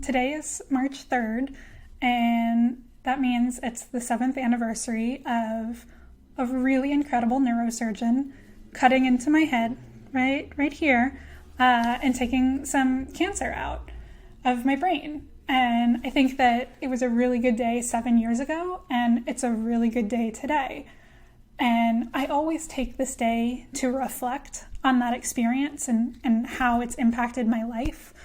Today is March 3rd, and that means it's the 7th anniversary of a really incredible neurosurgeon cutting into my head, right here, and taking some cancer out of my brain. And I think that it was a really good day 7 years ago, and it's a really good day today. And I always take this day to reflect on that experience and how it's impacted my life.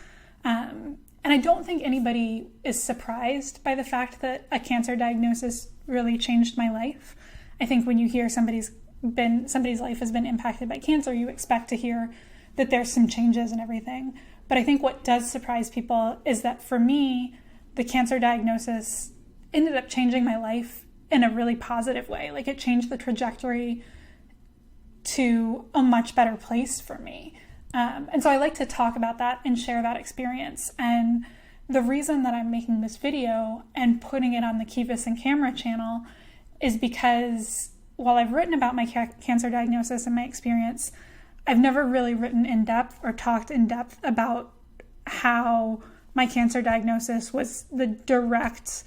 And I don't think anybody is surprised by the fact that a cancer diagnosis really changed my life. I think when you hear somebody's life has been impacted by cancer, you expect to hear that there's some changes and everything. But I think what does surprise people is that for me, the cancer diagnosis ended up changing my life in a really positive way. Like, it changed the trajectory to a much better place for me. And so I like to talk about that and share that experience. And the reason that I'm making this video and putting it on the Kivus Camera channel is because while I've written about my cancer diagnosis and my experience, I've never really written in depth or talked in depth about how my cancer diagnosis was the direct,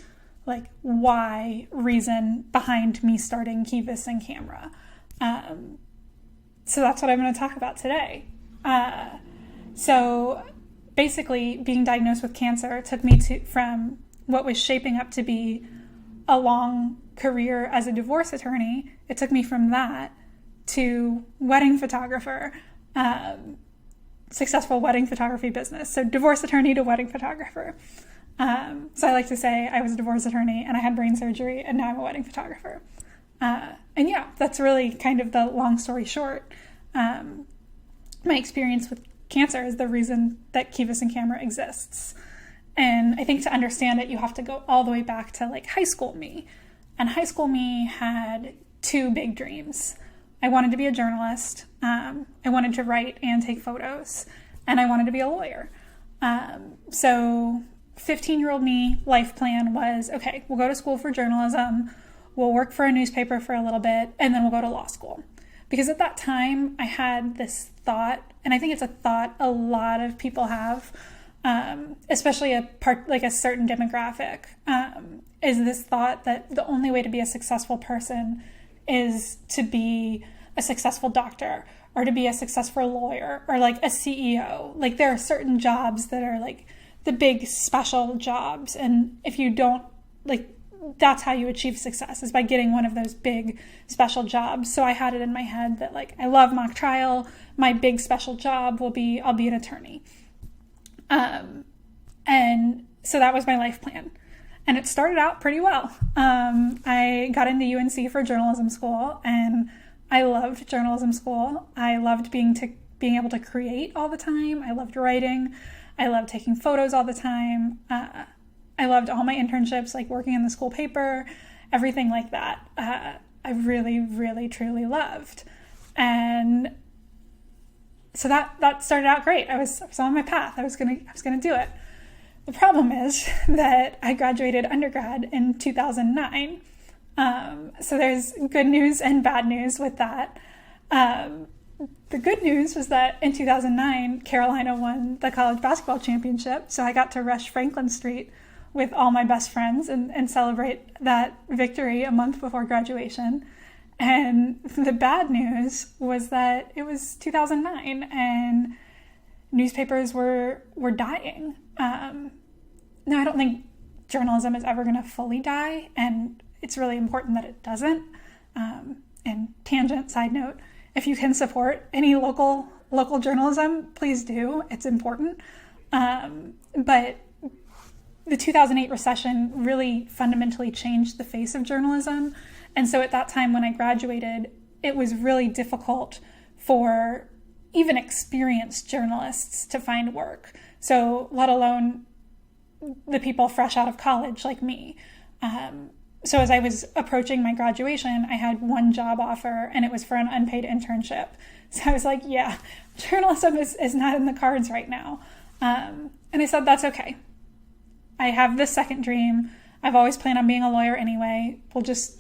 reason behind me starting Kivus Camera. So that's what I'm going to talk about today. So basically, being diagnosed with cancer took me from what was shaping up to be a long career as a divorce attorney. It took me from that to wedding photographer, successful wedding photography business. So divorce attorney to wedding photographer. So I like to say I was a divorce attorney and I had brain surgery and now I'm a wedding photographer. And yeah, that's really kind of the long story short. My experience with cancer is the reason that Kivus Camera exists. And I think to understand it, you have to go all the way back to high school me. And high school me had two big dreams. I wanted to be a journalist. I wanted to write and take photos, and I wanted to be a lawyer. So 15-year-old me, life plan was, okay, we'll go to school for journalism, we'll work for a newspaper for a little bit, and then we'll go to law school. Because at that time, I had this thought, and I think it's a thought a lot of people have, especially a certain demographic, is this thought that the only way to be a successful person is to be a successful doctor or to be a successful lawyer or a CEO. There are certain jobs that are the big special jobs. And if you don't, that's how you achieve success, is by getting one of those big special jobs. So I had it in my head that I love mock trial. My big special job will be, I'll be an attorney. And so that was my life plan. And it started out pretty well. I got into UNC for journalism school, and I loved journalism school. I loved being able to create all the time. I loved writing. I loved taking photos all the time. I loved all my internships, working in the school paper, everything like that. I really, really, truly loved. And so that started out great. I was on my path. I was gonna do it. The problem is that I graduated undergrad in 2009. So there's good news and bad news with that. The good news was that in 2009, Carolina won the college basketball championship. So I got to rush Franklin Street with all my best friends and celebrate that victory a month before graduation. And the bad news was that it was 2009 and newspapers were dying. Now, I don't think journalism is ever going to fully die, and it's really important that it doesn't. And tangent, side note, if you can support any local journalism, please do. It's important. But the 2008 recession really fundamentally changed the face of journalism. And so at that time when I graduated, it was really difficult for even experienced journalists to find work. So let alone the people fresh out of college like me. So as I was approaching my graduation, I had one job offer, and it was for an unpaid internship. So I was like, yeah, journalism is not in the cards right now. And I said, that's okay. I have this second dream. I've always planned on being a lawyer anyway. We'll just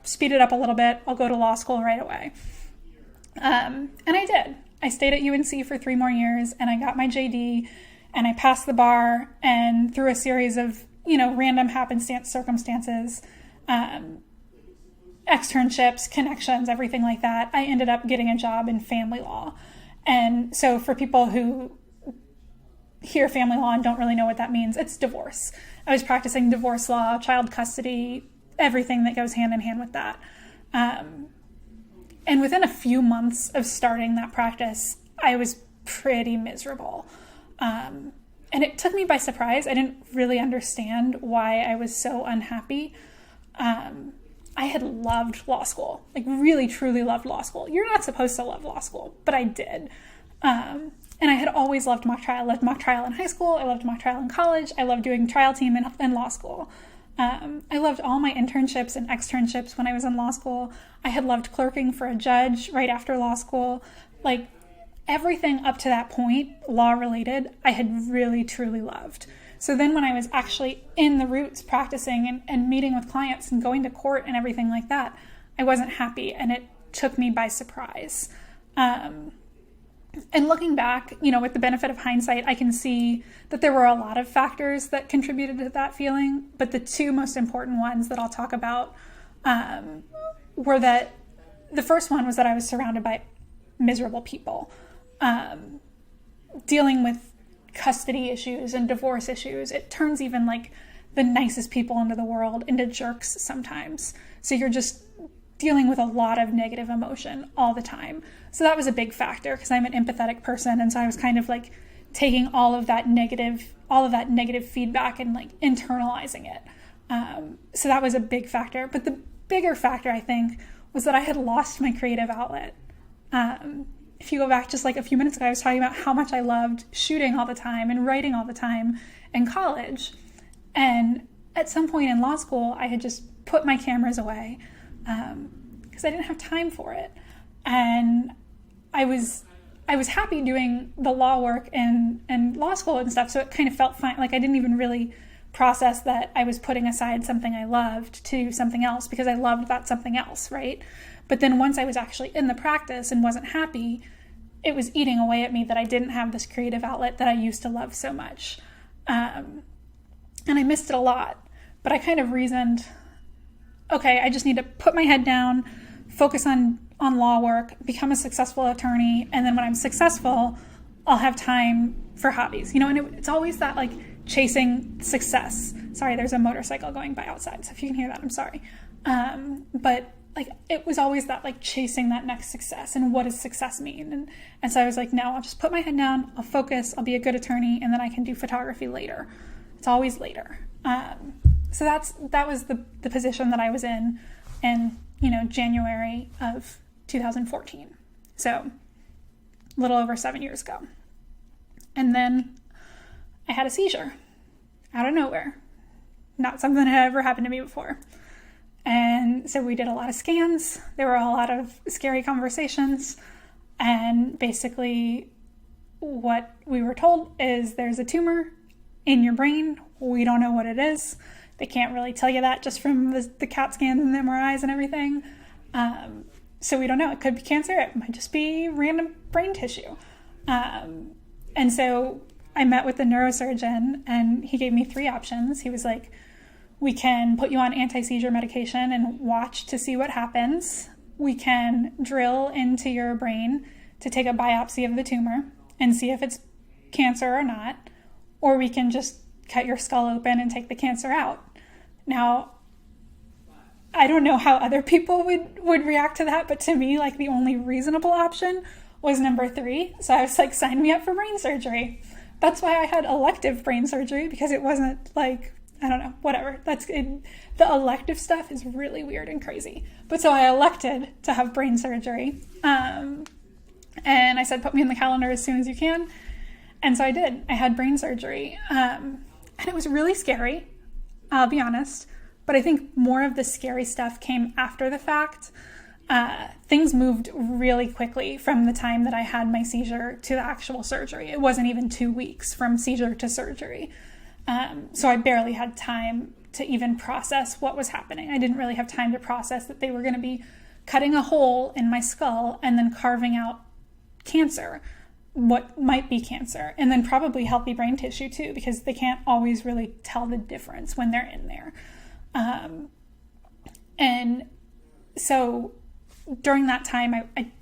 speed it up a little bit. I'll go to law school right away. And I did. I stayed at UNC for 3 more years, and I got my JD, and I passed the bar, and through a series of, random circumstances, externships, connections, everything like that, I ended up getting a job in family law. And so for people who hear family law and don't really know what that means, it's divorce. I was practicing divorce law, child custody, everything that goes hand in hand with that. And within a few months of starting that practice, I was pretty miserable. And it took me by surprise. I didn't really understand why I was so unhappy. I had loved law school, like really, truly loved law school. You're not supposed to love law school, but I did. And I had always loved mock trial. I loved mock trial in high school. I loved mock trial in college. I loved doing trial team in law school. I loved all my internships and externships when I was in law school. I had loved clerking for a judge right after law school. Like everything up to that point, law related, I had really, truly loved. So then when I was actually in the roots practicing and meeting with clients and going to court and everything like that, I wasn't happy, and it took me by surprise. And looking back, with the benefit of hindsight, I can see that there were a lot of factors that contributed to that feeling. But the two most important ones that I'll talk about were that the first one was that I was surrounded by miserable people. Dealing with custody issues and divorce issues, it turns even like the nicest people into the world into jerks sometimes. So you're just dealing with a lot of negative emotion all the time. So that was a big factor because I'm an empathetic person. And so I was kind of like taking all of that negative feedback and like internalizing it. So that was a big factor. But the bigger factor, I think, was that I had lost my creative outlet. If you go back just like a few minutes ago, I was talking about how much I loved shooting all the time and writing all the time in college. And at some point in law school, I had just put my cameras away because I didn't have time for it. And I was happy doing the law work and law school and stuff, so it kind of felt fine. Like I didn't even really process that I was putting aside something I loved to do something else because I loved that something else, right? But then once I was actually in the practice and wasn't happy, it was eating away at me that I didn't have this creative outlet that I used to love so much. And I missed it a lot. But I kind of reasoned, okay, I just need to put my head down, focus on law work, become a successful attorney, and then when I'm successful, I'll have time for hobbies. And it's always that like chasing success. Sorry, there's a motorcycle going by outside, so if you can hear that, I'm sorry. But like it was always that like chasing that next success and what does success mean? And so I was like, no, I'll just put my head down, I'll focus, I'll be a good attorney, and then I can do photography later. It's always later. So that was the position that I was in January of 2014. So a little over 7 years ago. And then I had a seizure out of nowhere. Not something that had ever happened to me before. And so we did a lot of scans. There were a lot of scary conversations. And basically what we were told is there's a tumor in your brain. We don't know what it is. They can't really tell you that just from the CAT scans and the MRIs and everything. So we don't know. It could be cancer. It might just be random brain tissue. And so I met with the neurosurgeon and he gave me 3 options. He was like, we can put you on anti-seizure medication and watch to see what happens. We can drill into your brain to take a biopsy of the tumor and see if it's cancer or not. Or we can just cut your skull open and take the cancer out. Now, I don't know how other people would react to that, but to me, like the only reasonable option was number 3. So I was like, sign me up for brain surgery. That's why I had elective brain surgery, because it wasn't like, I don't know, whatever. The elective stuff is really weird and crazy. But so I elected to have brain surgery. And I said, put me in the calendar as soon as you can. And so I did. I had brain surgery. And it was really scary, I'll be honest. But I think more of the scary stuff came after the fact. Things moved really quickly from the time that I had my seizure to the actual surgery. It wasn't even 2 weeks from seizure to surgery. So I barely had time to even process what was happening. I didn't really have time to process that they were going to be cutting a hole in my skull and then carving out cancer. what might be cancer, and then probably healthy brain tissue too, because they can't always really tell the difference when they're in there. And so during that time, I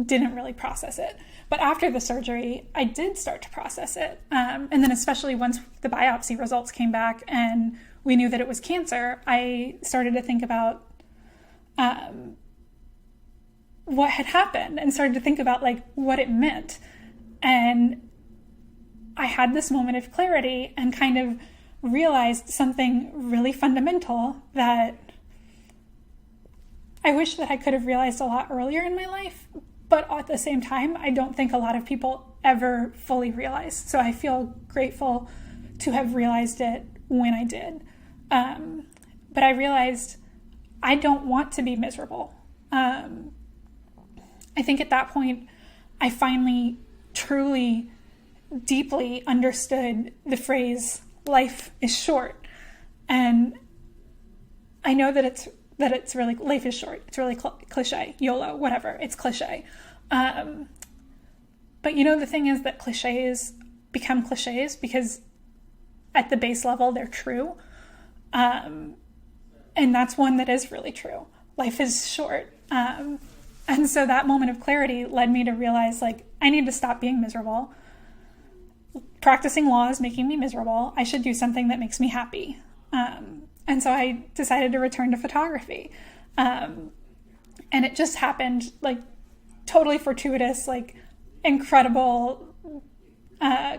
didn't really process it. But after the surgery, I did start to process it. And then especially once the biopsy results came back and we knew that it was cancer, I started to think about what had happened and started to think about like what it meant. And I had this moment of clarity and kind of realized something really fundamental that I wish that I could have realized a lot earlier in my life, but at the same time, I don't think a lot of people ever fully realize. So I feel grateful to have realized it when I did. But I realized I don't want to be miserable. I think at that point, I finally truly, deeply understood the phrase, life is short. And I know that it's really, life is short. It's really cliche, YOLO, whatever. It's cliche. But the thing is that cliches become cliches because at the base level, they're true. And that's one that is really true. Life is short. And so that moment of clarity led me to realize, like, I need to stop being miserable. Practicing law is making me miserable. I should do something that makes me happy. And so I decided to return to photography. And it just happened, like, totally fortuitous, like, incredible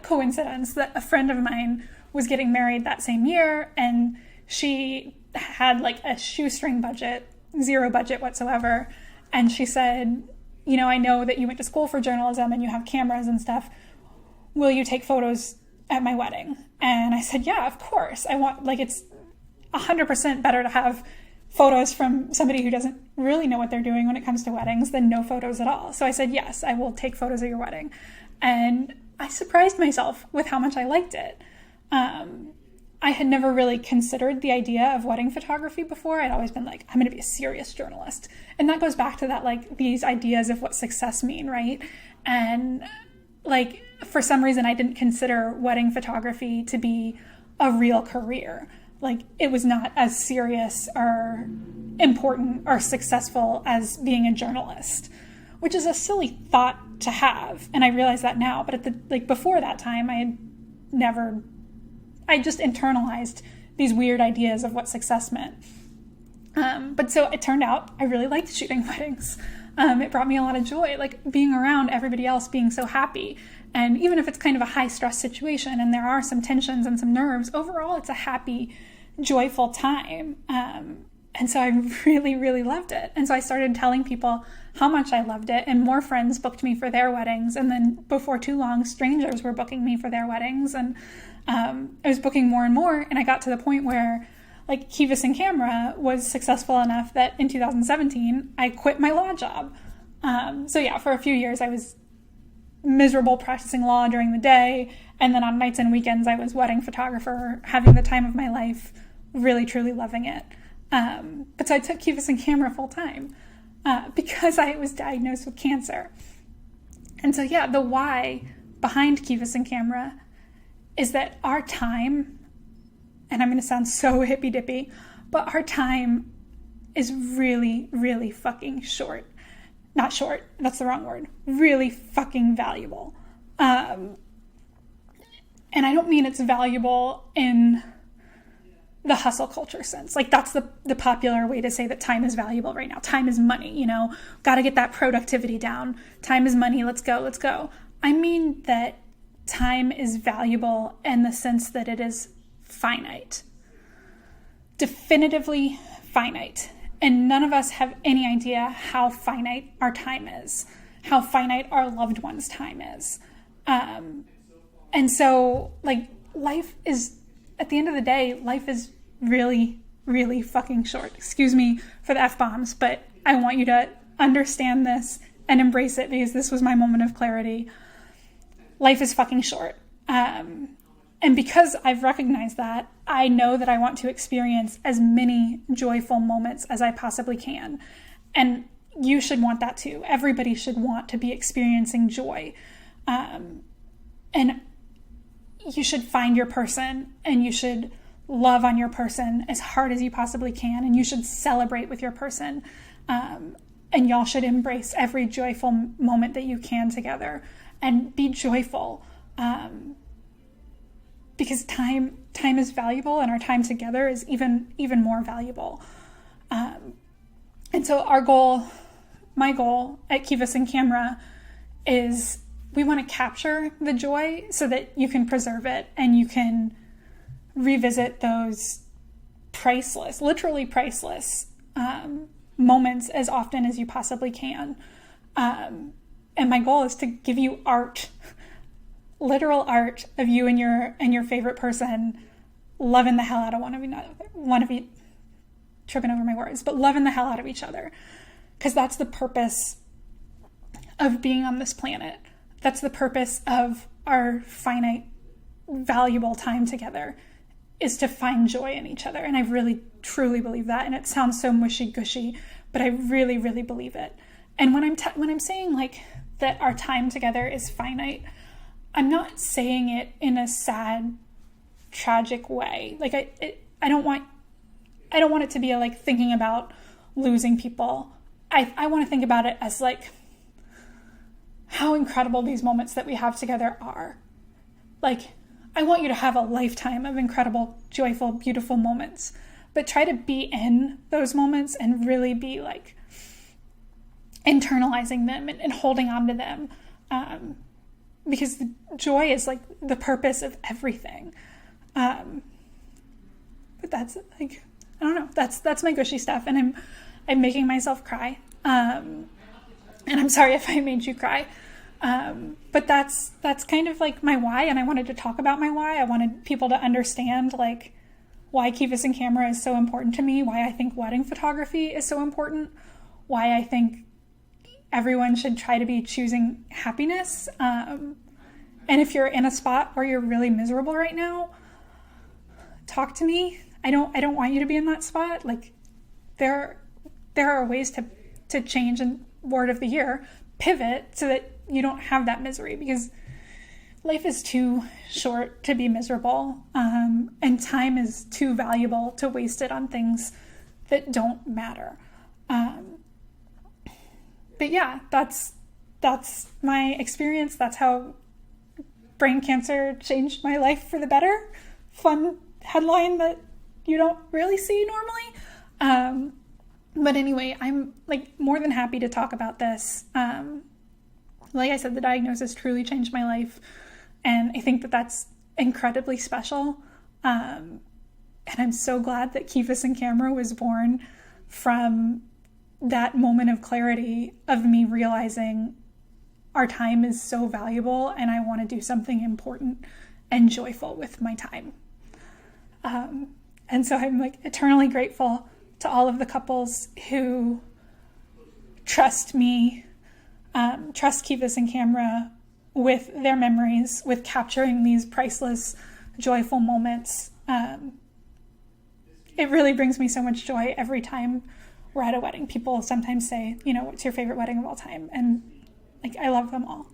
coincidence that a friend of mine was getting married that same year, and she had, like, a shoestring budget, zero budget whatsoever. And she said, I know that you went to school for journalism and you have cameras and stuff. Will you take photos at my wedding? And I said, yeah, of course. I want, like, it's 100% better to have photos from somebody who doesn't really know what they're doing when it comes to weddings than no photos at all. So I said, yes, I will take photos of your wedding. And I surprised myself with how much I liked it. I had never really considered the idea of wedding photography before. I'd always been like, I'm going to be a serious journalist. And that goes back to that, like, these ideas of what success mean, right? And, like, for some reason, I didn't consider wedding photography to be a real career. Like, it was not as serious or important or successful as being a journalist, which is a silly thought to have. And I realize that now. But before that time, I just internalized these weird ideas of what success meant. But so it turned out I really liked shooting weddings. It brought me a lot of joy, like being around everybody else being so happy. And even if it's kind of a high stress situation and there are some tensions and some nerves, overall it's a happy, joyful time. And so I really, really loved it. And so I started telling people how much I loved it, and more friends booked me for their weddings. And then before too long, strangers were booking me for their weddings. And I was booking more and more. And I got to the point where, like, Kivus Camera was successful enough that in 2017, I quit my law job. So yeah, for a few years, I was miserable practicing law during the day. And then on nights and weekends, I was wedding photographer, having the time of my life, really, truly loving it. But so I took Kivus Camera full time because I was diagnosed with cancer. And so, yeah, the why behind Kivus Camera is that our time, and I'm going to sound so hippy-dippy, but our time is really, really fucking short. Not short, that's the wrong word. Really fucking valuable. And I don't mean it's valuable in the hustle culture sense. Like, that's the popular way to say that time is valuable right now. Time is money, got to get that productivity down. Time is money, let's go. I mean that time is valuable in the sense that it is finite. Definitively finite. And none of us have any idea how finite our time is, how finite our loved one's time is. And so, like, life is, at the end of the day, life is really, really fucking short. Excuse me for the F-bombs, but I want you to understand this and embrace it because this was my moment of clarity. Life is fucking short. And because I've recognized that, I know that I want to experience as many joyful moments as I possibly can. And you should want that too. Everybody should want to be experiencing joy. And you should find your person, and you should love on your person as hard as you possibly can, and you should celebrate with your person. And y'all should embrace every joyful moment that you can together, and be joyful, because time is valuable, and our time together is even more valuable. And so my goal at Kivus Camera is, we want to capture the joy so that you can preserve it, and you can revisit those priceless, literally priceless, moments as often as you possibly can. And my goal is to give you art, literal art of you and your favorite person loving the hell out of one of you, tripping over my words, but loving the hell out of each other. Because that's the purpose of being on this planet. That's the purpose of our finite, valuable time together, is to find joy in each other. And I really, truly believe that. And it sounds so mushy-gushy, but I really, really believe it. And when I'm saying like that our time together is finite, I'm not saying it in a sad, tragic way. Like I don't want it to be like thinking about losing people. I want to think about it as like how incredible these moments that we have together are. Like, I want you to have a lifetime of incredible, joyful, beautiful moments, but try to be in those moments and really be like internalizing them and holding on to them. Because the joy is like the purpose of everything. But that's like, I don't know, that's my gushy stuff. And I'm making myself cry. And I'm sorry if I made you cry. But that's kind of like my why. And I wanted to talk about my why. I wanted people to understand like why Kivus Camera is so important to me, why I think wedding photography is so important, why I think everyone should try to be choosing happiness. And if you're in a spot where you're really miserable right now, talk to me. I don't want you to be in that spot. Like there are ways to change, and word of the year, pivot, so that you don't have that misery, because life is too short to be miserable. And time is too valuable to waste it on things that don't matter. But yeah, that's my experience. That's how brain cancer changed my life for the better. Fun headline that you don't really see normally. But anyway, I'm like more than happy to talk about this. Like I said, the diagnosis truly changed my life, and I think that that's incredibly special. And I'm so glad that Kivus Camera was born from that moment of clarity of me realizing our time is so valuable, and I want to do something important and joyful with my time. And so I'm like eternally grateful to all of the couples who trust me, trust Kivus Camera with their memories, with capturing these priceless, joyful moments. It really brings me so much joy every time we're at a wedding. People sometimes say, what's your favorite wedding of all time? And like, I love them all.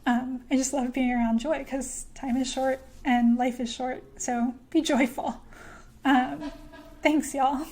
I just love being around joy, because time is short and life is short. So be joyful. Thanks, y'all.